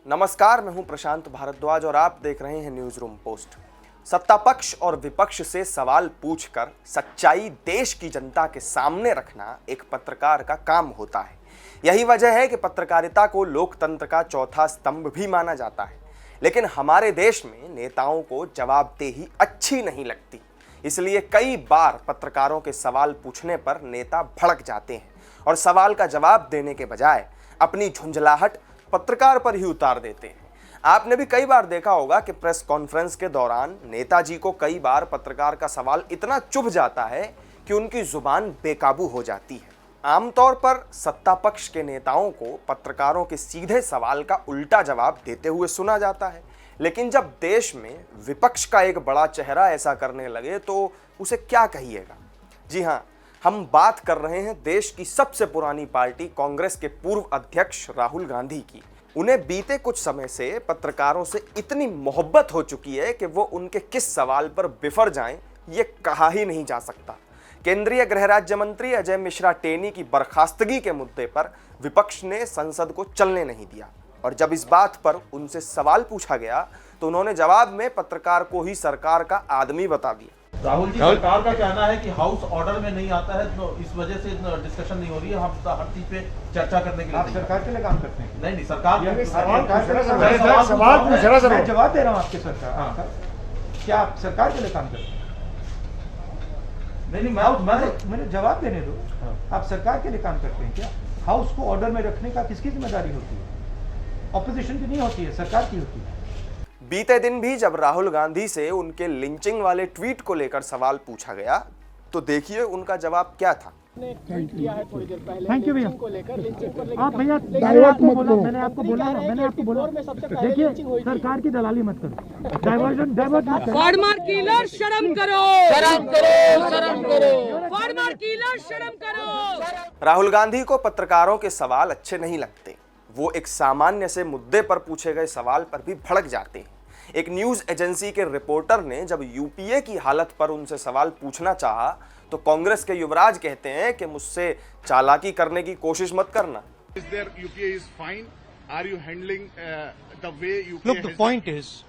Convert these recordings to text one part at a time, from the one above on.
नमस्कार, मैं हूं प्रशांत भारद्वाज और आप देख रहे हैं न्यूज रूम पोस्ट। सत्ता पक्ष और विपक्ष से सवाल पूछकर सच्चाई देश की जनता के सामने रखना एक पत्रकार का काम होता है। यही वजह है कि पत्रकारिता को लोकतंत्र का चौथा स्तंभ भी माना जाता है। लेकिन हमारे देश में नेताओं को जवाबदेही अच्छी नहीं लगती, इसलिए कई बार पत्रकारों के सवाल पूछने पर नेता भड़क जाते हैं और सवाल का जवाब देने के बजाय अपनी झुंझलाहट पत्रकार पर ही उतार देते हैं। आपने भी कई बार देखा होगा कि प्रेस कॉन्फ्रेंस के दौरान नेताजी को कई बार पत्रकार का सवाल इतना चुभ जाता है कि उनकी जुबान बेकाबू हो जाती है। आमतौर पर सत्ता पक्ष के नेताओं को पत्रकारों के सीधे सवाल का उल्टा जवाब देते हुए सुना जाता है, लेकिन जब देश में विपक्ष का एक बड़ा चेहरा ऐसा करने लगे तो उसे क्या कहिएगा। जी हाँ, हम बात कर रहे हैं देश की सबसे पुरानी पार्टी कांग्रेस के पूर्व अध्यक्ष राहुल गांधी की। उन्हें बीते कुछ समय से पत्रकारों से इतनी मोहब्बत हो चुकी है कि वो उनके किस सवाल पर बिफर जाएं ये कहा ही नहीं जा सकता। केंद्रीय गृह राज्य मंत्री अजय मिश्रा टेनी की बर्खास्तगी के मुद्दे पर विपक्ष ने संसद को चलने नहीं दिया और जब इस बात पर उनसे सवाल पूछा गया तो उन्होंने जवाब में पत्रकार को ही सरकार का आदमी बता दिया। राहुल जी, सरकार का कहना है कि हाउस ऑर्डर में नहीं आता है, तो इस वजह से डिस्कशन नहीं हो रही है। हम हर चीज पे चर्चा करने के लिए आप सरकार के लिए काम करते हैं? नहीं, सरकार सवाल पूछ रहा, मैं जवाब दे रहा हूँ आपके सरकार। क्या आप सरकार के लिए काम करते हैं? नहीं, मैंने जवाब देने दो। आप सरकार के लिए काम करते हैं क्या? हाउस को ऑर्डर में रखने का किसकी जिम्मेदारी होती है? ऑपोजिशन की नहीं होती है, सरकार की होती है। बीते दिन भी जब राहुल गांधी से उनके लिंचिंग वाले ट्वीट को लेकर सवाल पूछा गया तो देखिए उनका जवाब क्या था। ट्वीट किया है थोड़ी देर पहले थैंक यू भैया। आप भैया मैंने आपको बोला देखिए, सरकार की दलाली मत करो, डाइवर्ट मत करो। फार्मर किलर शर्म करो, शर्म करो, शर्म करो, फार्मर किलर शर्म करो। राहुल गांधी को पत्रकारों के सवाल अच्छे नहीं लगते। वो एक सामान्य से मुद्दे पर पूछे गए सवाल पर भी भड़क जाते हैं। एक न्यूज एजेंसी के रिपोर्टर ने जब यूपीए की हालत पर उनसे सवाल पूछना चाहा तो कांग्रेस के युवराज कहते हैं कि मुझसे चालाकी करने की कोशिश मत करना। Look, the point is,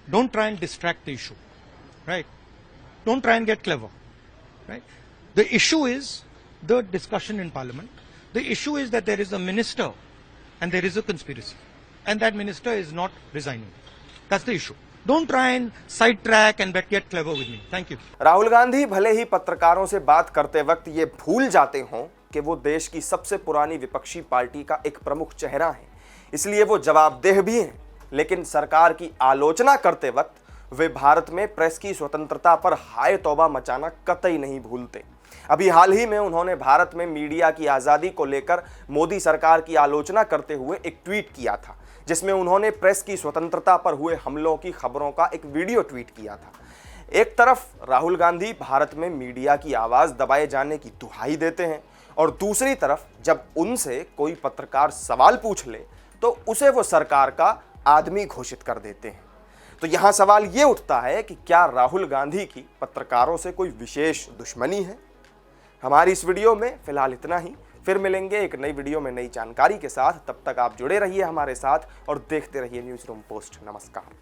don't try and distract the issue, right? Don't try and get clever, right? The issue is the discussion in Parliament. The issue is that there is a minister and there is a conspiracy, and that minister is not resigning. That's the issue. Don't try and sidetrack and get clever with me. Thank you. Rahul Gandhi भले ही पत्रकारों से बात करते वक्त ये भूल जाते हों कि वो देश की सबसे पुरानी विपक्षी पार्टी का एक प्रमुख चेहरा है, इसलिए वो जवाबदेह भी हैं, लेकिन सरकार की आलोचना करते वक्त वे भारत में प्रेस की स्वतंत्रता पर हाय तौबा मचाना कतई नहीं भूलते। अभी हाल ही में उन्होंने भारत में मीडिया की आज़ादी को लेकर मोदी सरकार की आलोचना करते हुए एक ट्वीट किया था, जिसमें उन्होंने प्रेस की स्वतंत्रता पर हुए हमलों की खबरों का एक वीडियो ट्वीट किया था। एक तरफ राहुल गांधी भारत में मीडिया की आवाज़ दबाए जाने की दुहाई देते हैं और दूसरी तरफ जब उनसे कोई पत्रकार सवाल पूछ ले तो उसे वो सरकार का आदमी घोषित कर देते हैं। तो यहाँ सवाल ये उठता है कि क्या राहुल गांधी की पत्रकारों से कोई विशेष दुश्मनी है? हमारी इस वीडियो में फिलहाल इतना ही। फिर मिलेंगे एक नई वीडियो में नई जानकारी के साथ। तब तक आप जुड़े रहिए हमारे साथ और देखते रहिए न्यूज रूम पोस्ट। नमस्कार।